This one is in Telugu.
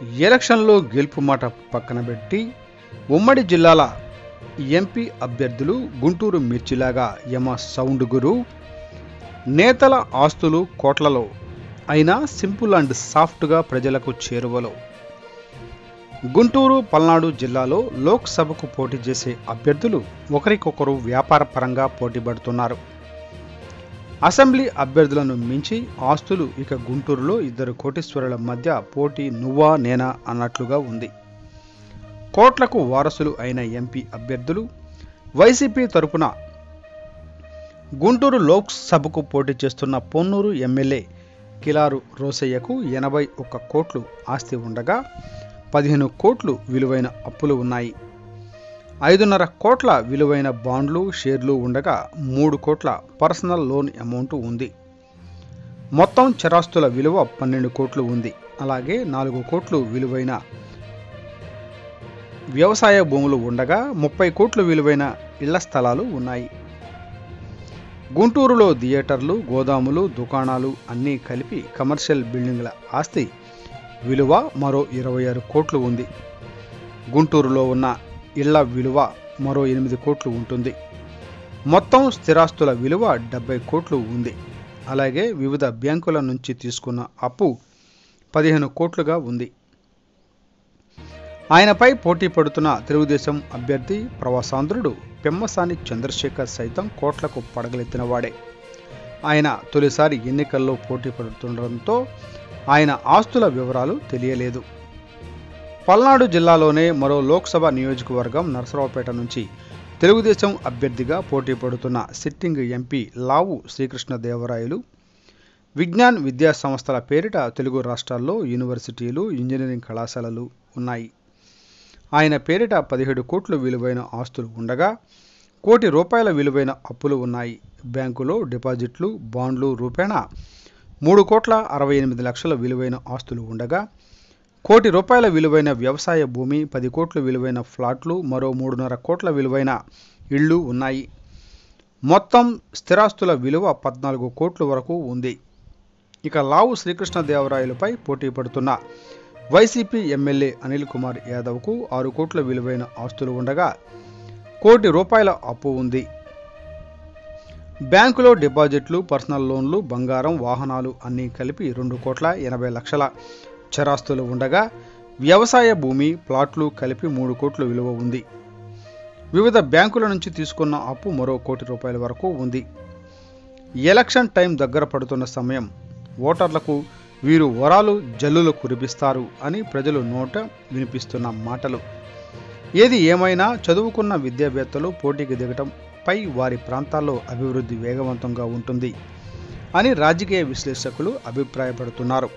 ఎలక్షన్లో గెలుపు మాట పక్కన పెట్టి ఉమ్మడి జిల్లాల ఎంపీ అభ్యర్థులు గుంటూరు మిర్చిలాగా యమ సౌండ్ గురు నేతల ఆస్తులు కోట్లలో అయినా సింపుల్ అండ్ సాఫ్ట్గా ప్రజలకు చేరువలో. గుంటూరు పల్నాడు జిల్లాలో లోక్సభకు పోటీ చేసే అభ్యర్థులు ఒకరికొకరు వ్యాపారపరంగా పోటీపడుతున్నారు. అసెంబ్లీ అభ్యర్థులను మించి ఆస్తులు ఇక గుంటూరులో ఇద్దరు కోటీశ్వరుల మధ్య పోటీ నువ్వా నేనా అన్నట్లుగా ఉంది. కోట్లకు వారసులు అయిన ఎంపీ అభ్యర్థులు వైసీపీ తరపున గుంటూరు లోక్సభకు పోటీ చేస్తున్న పొన్నూరు ఎమ్మెల్యే కిలారు రోసయ్యకు 81 కోట్లు ఆస్తి ఉండగా 15 కోట్లు విలువైన అప్పులు ఉన్నాయి. 5.5 కోట్ల విలువైన బాండ్లు షేర్లు ఉండగా 3 కోట్ల పర్సనల్ లోన్ అమౌంట్ ఉంది. మొత్తం చరాస్తుల విలువ 12 కోట్లు ఉంది. అలాగే 4 కోట్లు విలువైన వ్యవసాయ భూములు ఉండగా 30 కోట్లు విలువైన ఇళ్ల స్థలాలు ఉన్నాయి. గుంటూరులో థియేటర్లు, గోదాములు, దుకాణాలు అన్నీ కలిపి కమర్షియల్ బిల్డింగ్ల ఆస్తి విలువ మరో 26 కోట్లు ఉంది. గుంటూరులో ఉన్న ఇళ్ల విలువ మరో 8 కోట్లు ఉంటుంది. మొత్తం స్థిరాస్తుల విలువ 70 కోట్లు ఉంది. అలాగే వివిధ బ్యాంకుల నుంచి తీసుకున్న అప్పు 15 కోట్లుగా ఉంది. ఆయనపై పోటీ పడుతున్న తెలుగుదేశం అభ్యర్థి ప్రవాసాంధ్రుడు పెమ్మసాని చంద్రశేఖర్ సైతం కోట్లకు పడగలెత్తినవాడే. ఆయన తొలిసారి ఎన్నికల్లో పోటీ పడుతుండటంతో ఆయన ఆస్తుల వివరాలు తెలియలేదు. పల్నాడు జిల్లాలోనే మరో లోక్సభ నియోజకవర్గం నరసరావుపేట నుంచి తెలుగుదేశం అభ్యర్థిగా పోటీ పడుతున్న సిట్టింగ్ ఎంపీ లావు శ్రీకృష్ణదేవరాయలు విజ్ఞాన్ విద్యా సంస్థల పేరిట తెలుగు రాష్ట్రాల్లో యూనివర్సిటీలు, ఇంజనీరింగ్ కళాశాలలు ఉన్నాయి. ఆయన పేరిట 17 కోట్లు విలువైన ఆస్తులు ఉండగా 1 కోటి రూపాయల విలువైన అప్పులు ఉన్నాయి. బ్యాంకులో డిపాజిట్లు, బాండ్లు రూపేణా 3 కోట్ల 68 లక్షల విలువైన ఆస్తులు ఉండగా 1 కోటి రూపాయల విలువైన వ్యవసాయ భూమి, 10 కోట్ల విలువైన ఫ్లాట్లు, మరో 3.5 కోట్ల విలువైన ఇళ్ళు ఉన్నాయి. మొత్తం స్థిరాస్తుల విలువ 14 కోట్ల వరకు ఉంది. ఇక లావు శ్రీకృష్ణదేవరాయలపై పోటీ పడుతున్న వైసీపీ ఎమ్మెల్యే అనిల్ కుమార్ యాదవ్కు 6 కోట్ల విలువైన ఆస్తులు ఉండగా 1 కోటి రూపాయల అప్పు ఉంది. బ్యాంకులో డిపాజిట్లు, పర్సనల్ లోన్లు, బంగారం, వాహనాలు అన్నీ కలిపి 2 కోట్ల 80 లక్షల చరాస్తులు ఉండగా వ్యవసాయ భూమి, ప్లాట్లు కలిపి 3 కోట్ల విలువ ఉంది. వివిధ బ్యాంకుల నుంచి తీసుకున్న అప్పు మరో 1 కోటి రూపాయల వరకు ఉంది. ఎలక్షన్ టైం దగ్గర పడుతున్న సమయం, ఓటర్లకు వీరు వరాలు జల్లులు కురిపిస్తారు అని ప్రజలు నోట వినిపిస్తున్న మాటలు. ఏది ఏమైనా చదువుకున్న విద్యావేత్తలు పోటీకి దిగటంపై వారి ప్రాంతాల్లో అభివృద్ధి వేగవంతంగా ఉంటుంది అని రాజకీయ విశ్లేషకులు అభిప్రాయపడుతున్నారు.